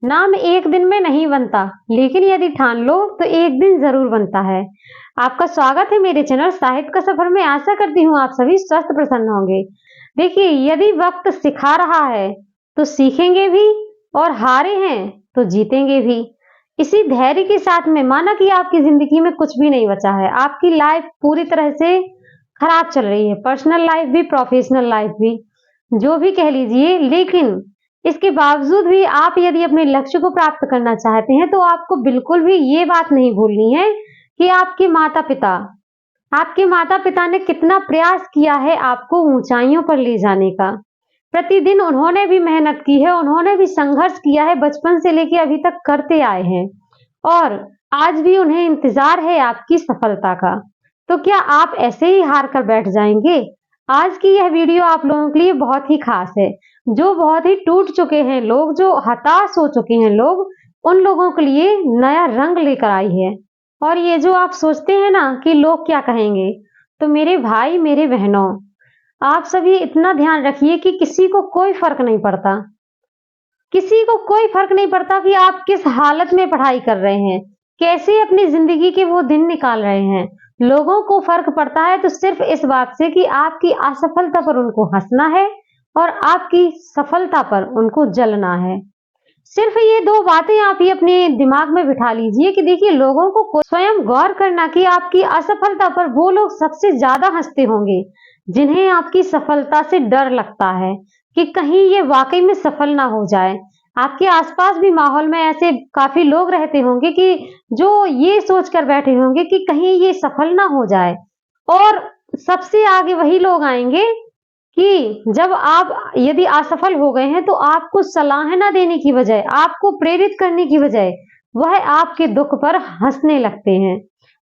नाम एक दिन में नहीं बनता, लेकिन यदि ठान लो तो एक दिन जरूर बनता है। आपका स्वागत है मेरे चैनल साहित्य का सफर में। आशा करती हूँ आप सभी स्वस्थ प्रसन्न होंगे। देखिए, यदि वक्त सिखा रहा है तो सीखेंगे भी, और हारे हैं तो जीतेंगे भी। इसी धैर्य के साथ में माना कि आपकी जिंदगी में कुछ भी नहीं बचा है, आपकी लाइफ पूरी तरह से खराब चल रही है, पर्सनल लाइफ भी प्रोफेशनल लाइफ भी, जो भी कह लीजिए। लेकिन इसके बावजूद भी आप यदि अपने लक्ष्य को प्राप्त करना चाहते हैं तो आपको बिल्कुल भी ये बात नहीं भूलनी है कि आपके माता पिता ने कितना प्रयास किया है आपको ऊंचाइयों पर ले जाने का। प्रतिदिन उन्होंने भी मेहनत की है, उन्होंने भी संघर्ष किया है, बचपन से लेकर अभी तक करते आए हैं, और आज भी उन्हें इंतजार है आपकी सफलता का। तो क्या आप ऐसे ही हार कर बैठ जाएंगे? आज की यह वीडियो आप लोगों के लिए बहुत ही खास है। जो बहुत ही टूट चुके हैं लोग, जो हताश हो चुके हैं लोग, उन लोगों के लिए नया रंग लेकर आई है। और ये जो आप सोचते हैं ना कि लोग क्या कहेंगे, तो मेरे भाई मेरे बहनों, आप सभी इतना ध्यान रखिए कि किसी को कोई फर्क नहीं पड़ता। किसी को कोई फर्क नहीं पड़ता कि आप किस हालत में पढ़ाई कर रहे हैं, कैसे अपनी जिंदगी के वो दिन निकाल रहे हैं। लोगों को फर्क पड़ता है तो सिर्फ इस बात से कि आपकी असफलता पर उनको हंसना है और आपकी सफलता पर उनको जलना है। सिर्फ ये दो बातें आप ही अपने दिमाग में बिठा लीजिए कि देखिए, लोगों को स्वयं गौर करना कि आपकी असफलता पर वो लोग सबसे ज्यादा हंसते होंगे जिन्हें आपकी सफलता से डर लगता है कि कहीं ये वाकई में सफल ना हो जाए। आपके आसपास भी माहौल में ऐसे काफी लोग रहते होंगे कि जो ये सोचकर बैठे होंगे कि कहीं ये सफल ना हो जाए, और सबसे आगे वही लोग आएंगे कि जब आप यदि असफल हो गए हैं तो आपको सलाहना देने की बजाय, आपको प्रेरित करने की बजाय, वह आपके दुख पर हंसने लगते हैं।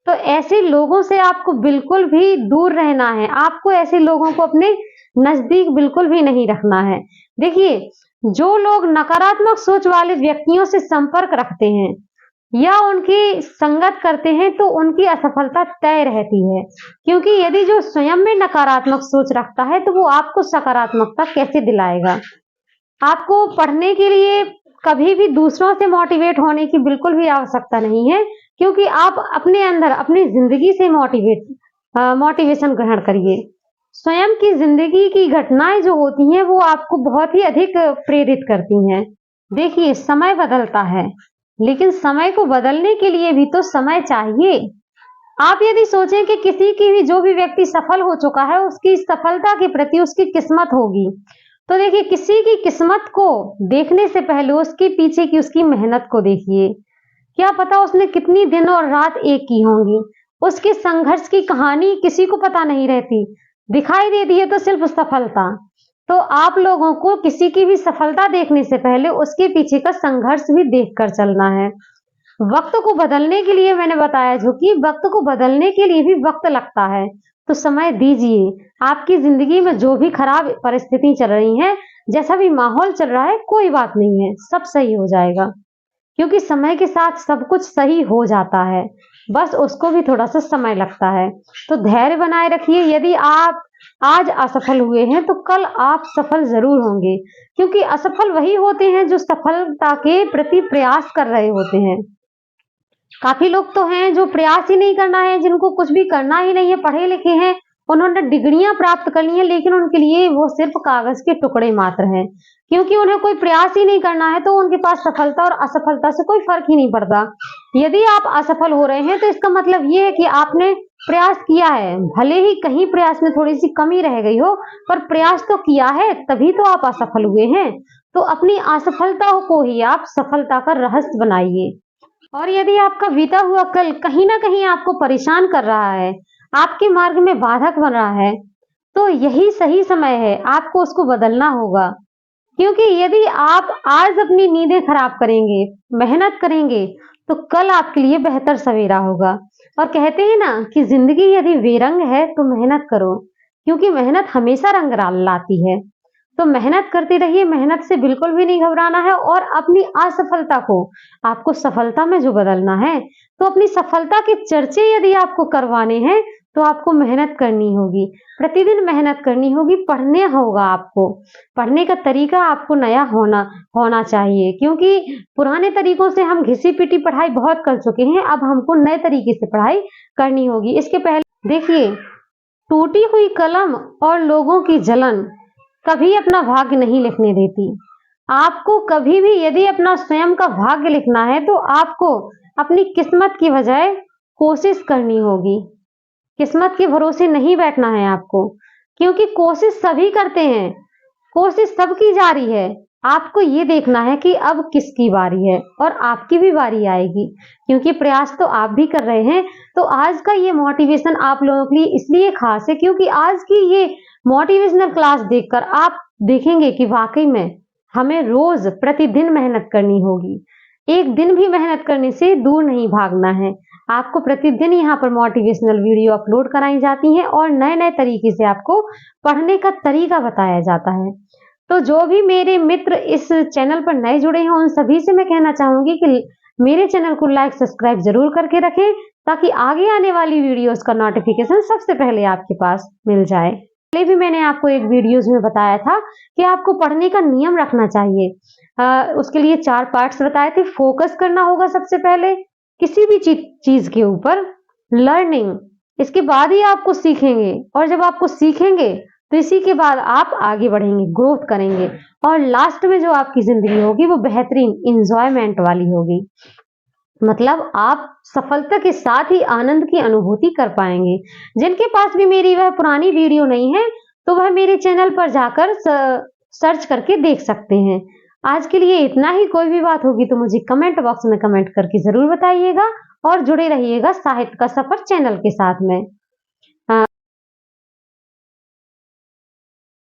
तो ऐसे लोगों से आपको बिल्कुल भी दूर रहना है। आपको ऐसे लोगों को अपने नजदीक बिल्कुल भी नहीं रखना है। देखिए, जो लोग नकारात्मक सोच वाले व्यक्तियों से संपर्क रखते हैं या उनकी संगत करते हैं तो उनकी असफलता तय रहती है, क्योंकि यदि जो स्वयं में नकारात्मक सोच रखता है तो वो आपको सकारात्मकता कैसे दिलाएगा। आपको पढ़ने के लिए कभी भी दूसरों से मोटिवेट होने की बिल्कुल भी आवश्यकता नहीं है, क्योंकि आप अपने अंदर अपनी जिंदगी से मोटिवेशन ग्रहण करिए। स्वयं की जिंदगी की घटनाएं जो होती हैं वो आपको बहुत ही अधिक प्रेरित करती हैं। देखिए, समय बदलता है, लेकिन समय को बदलने के लिए भी तो समय चाहिए। आप यदि सोचें कि किसी की भी, जो भी व्यक्ति सफल हो चुका है, उसकी सफलता के प्रति उसकी किस्मत होगी, तो देखिए, किसी की किस्मत को देखने से पहले उसके पीछे की उसकी मेहनत को देखिए। क्या पता उसने कितनी दिन और रात एक की होंगी। उसके संघर्ष की कहानी किसी को पता नहीं रहती, दिखाई देती है तो सिर्फ सफलता। तो आप लोगों को किसी की भी सफलता देखने से पहले उसके पीछे का संघर्ष भी देखकर चलना है। वक्त को बदलने के लिए मैंने बताया जो कि वक्त को बदलने के लिए भी वक्त लगता है, तो समय दीजिए। आपकी जिंदगी में जो भी खराब परिस्थिति चल रही है, जैसा भी माहौल चल रहा है, कोई बात नहीं है, सब सही हो जाएगा, क्योंकि समय के साथ सब कुछ सही हो जाता है, बस उसको भी थोड़ा सा समय लगता है। तो धैर्य बनाए रखिए। यदि आप आज असफल हुए हैं तो कल आप सफल जरूर होंगे, क्योंकि असफल वही होते हैं जो सफलता के प्रति प्रयास कर रहे होते हैं। काफी लोग तो हैं जो प्रयास ही नहीं करना है, जिनको कुछ भी करना ही नहीं है, पढ़े लिखे हैं, उन्होंने डिग्रियां प्राप्त कर ली हैं, लेकिन उनके लिए वो सिर्फ कागज के टुकड़े मात्र हैं, क्योंकि उन्हें कोई प्रयास ही नहीं करना है। तो उनके पास सफलता और असफलता से कोई फर्क ही नहीं पड़ता। यदि आप असफल हो रहे हैं तो इसका मतलब ये है कि आपने प्रयास किया है, भले ही कहीं प्रयास में थोड़ी सी कमी रह गई हो, पर प्रयास तो किया है, तभी तो आप असफल हुए हैं। तो अपनी असफलता को ही आप सफलता का रहस्य बनाइए। और यदि आपका बीता हुआ कल कहीं ना कहीं आपको परेशान कर रहा है, आपके मार्ग में बाधक बन रहा है, तो यही सही समय है, आपको उसको बदलना होगा। क्योंकि यदि आप आज अपनी नींदें खराब करेंगे, मेहनत करेंगे, तो कल आपके लिए बेहतर सवेरा होगा। और कहते हैं ना कि जिंदगी यदि बेरंग है तो मेहनत करो, क्योंकि मेहनत हमेशा रंग लाती है। तो मेहनत करते रहिए, मेहनत से बिल्कुल भी नहीं घबराना है, और अपनी असफलता को आपको सफलता में जो बदलना है, तो अपनी सफलता के चर्चे यदि आपको करवाने हैं तो आपको मेहनत करनी होगी, प्रतिदिन मेहनत करनी होगी, पढ़ने होगा आपको। पढ़ने का तरीका आपको नया होना होना चाहिए, क्योंकि पुराने तरीकों से हम घिसी-पिटी पढ़ाई बहुत कर चुके हैं, अब हमको नए तरीके से पढ़ाई करनी होगी। इसके पहले देखिए, टूटी हुई कलम और लोगों की जलन कभी अपना भाग्य नहीं लिखने देती। आपको कभी भी यदि अपना स्वयं का भाग्य लिखना है, तो आपको अपनी किस्मत की बजाय कोशिश करनी होगी। किस्मत के भरोसे नहीं बैठना है आपको, क्योंकि कोशिश सभी करते हैं, कोशिश सबकी जारी है। आपको ये देखना है कि अब किसकी बारी है और आपकी भी बारी आएगी, क्योंकि प्रयास तो आप भी कर रहे हैं। तो आज का ये मोटिवेशन आप लोगों के लिए इसलिए खास है, क्योंकि आज की ये मोटिवेशनल क्लास देखकर आप देखेंगे कि वाकई में हमें रोज प्रतिदिन मेहनत करनी होगी। एक दिन भी मेहनत करने से दूर नहीं भागना है। आपको प्रतिदिन यहाँ पर मोटिवेशनल वीडियो अपलोड कराई जाती हैं और नए-नए तरीके से आपको पढ़ने का तरीका बताया जाता है। तो जो भी मेरे मित्र इस चैनल पर नए जुड़े हैं, उन सभी से मैं कहना चाहूँगी कि मेरे चैनल को लाइक, सब्सक्राइब ज़रूर करके रखें, ताकि आगे आने वाली वीडियोज़ का नोटिफ़िकेशन सबसे पहले आपके पास मिल जाए। पहले भी मैंने आपको एक वीडियोज़ में बताया था कि आपको पढ़ने का नियम रखना चाहिए। उसके लिए 4 पार्ट्स बताए थे। फोकस करना होगा सबसे पहले, किसी भी चीज़ के ऊपर, लर्निंग, इसके बाद ही आपको सीखेंगे, और जब आपको सीखेंगे तो इसी के बाद आप आगे बढ़ेंगे, ग्रोथ करेंगे, और लास्ट में जो आपकी ज़िंदगी होगी वो बेहतरीन एन्जॉयमेंट वाली होगी। मतलब आप सफलता के साथ ही आनंद की अनुभूति कर पाएँगे। जिनके पास भी मेरी वह पुरानी वीडियो नहीं है, तो वह मेरे चैनल पर जाकर सर्च करके देख सकते हैं। आज के लिए इतना ही। कोई भी बात होगी तो मुझे कमेंट बॉक्स में कमेंट करके ज़रूर बताइएगा, और जुड़े रहिएगा साहित्य का सफर चैनल के साथ में।